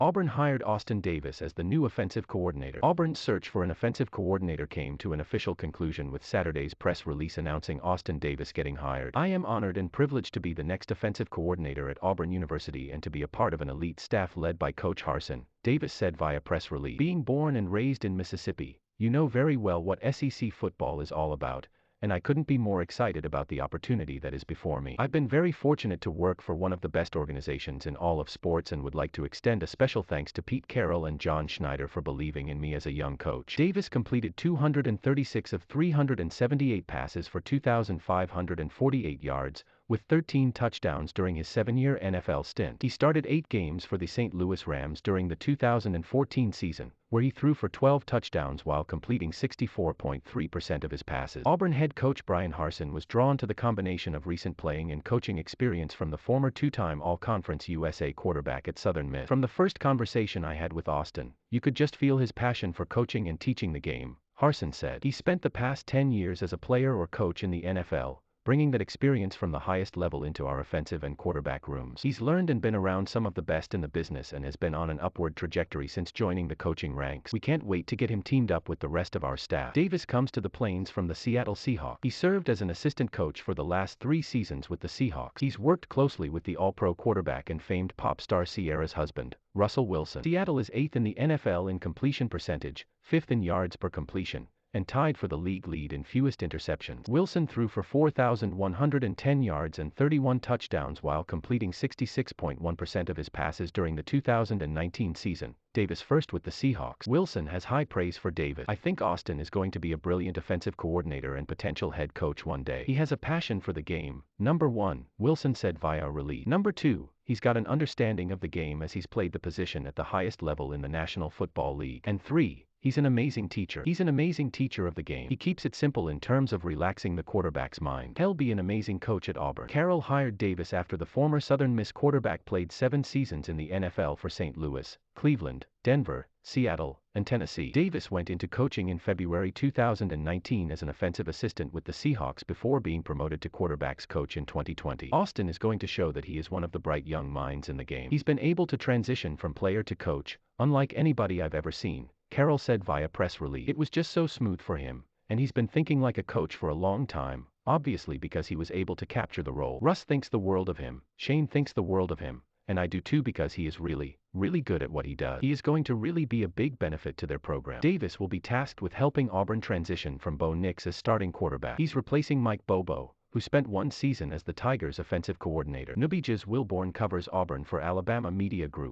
Auburn hired Austin Davis as the new offensive coordinator. Auburn's search for an offensive coordinator came to an official conclusion with Saturday's press release announcing Austin Davis getting hired. "I am honored and privileged to be the next offensive coordinator at Auburn University and to be a part of an elite staff led by Coach Harsin," Davis said via press release. "Being born and raised in Mississippi, you know very well what SEC football is all about, and I couldn't be more excited about the opportunity that is before me. I've been very fortunate to work for one of the best organizations in all of sports and would like to extend a special thanks to Pete Carroll and John Schneider for believing in me as a young coach." Davis completed 236 of 378 passes for 2,548 yards, with 13 touchdowns during his 7-year NFL stint. He started 8 games for the St. Louis Rams during the 2014 season, where he threw for 12 touchdowns while completing 64.3% of his passes. Auburn head coach Bryan Harsin was drawn to the combination of recent playing and coaching experience from the former 2-time All-Conference USA quarterback at Southern Miss. "From the first conversation I had with Austin, you could just feel his passion for coaching and teaching the game," Harsin said. "He spent the past 10 years as a player or coach in the NFL, bringing that experience from the highest level into our offensive and quarterback rooms. He's learned and been around some of the best in the business and has been on an upward trajectory since joining the coaching ranks. We can't wait to get him teamed up with the rest of our staff." Davis comes to the Plains from the Seattle Seahawks. He served as an assistant coach for the last 3 seasons with the Seahawks. He's worked closely with the All-Pro quarterback and famed pop star Ciara's husband, Russell Wilson. Seattle is 8th in the NFL in completion percentage, 5th in yards per completion, and tied for the league lead in fewest interceptions. Wilson threw for 4,110 yards and 31 touchdowns while completing 66.1% of his passes during the 2019 season, Davis first with the Seahawks. Wilson has high praise for Davis. "I think Austin is going to be a brilliant offensive coordinator and potential head coach one day. He has a passion for the game, number 1, Wilson said via a release. Number 2, he's got an understanding of the game as he's played the position at the highest level in the National Football League. And 3, he's an amazing teacher. He's an amazing teacher of the game. He keeps it simple in terms of relaxing the quarterback's mind. He'll be an amazing coach at Auburn." Carrol hired Davis after the former Southern Miss quarterback played 7 seasons in the NFL for St. Louis, Cleveland, Denver, Seattle, and Tennessee. Davis went into coaching in February 2019 as an offensive assistant with the Seahawks before being promoted to quarterbacks coach in 2020. "Austin is going to show that he is one of the bright young minds in the game. He's been able to transition from player to coach, unlike anybody I've ever seen," Carrol said via press release. "It was just so smooth for him, and he's been thinking like a coach for a long time, obviously because he was able to capture the role. Russ thinks the world of him, Shane thinks the world of him, and I do too because he is really, really good at what he does. He is going to really be a big benefit to their program." Davis will be tasked with helping Auburn transition from Bo Nix as starting quarterback. He's replacing Mike Bobo, who spent 1 season as the Tigers' offensive coordinator. Nubija's Wilborn covers Auburn for Alabama Media Group.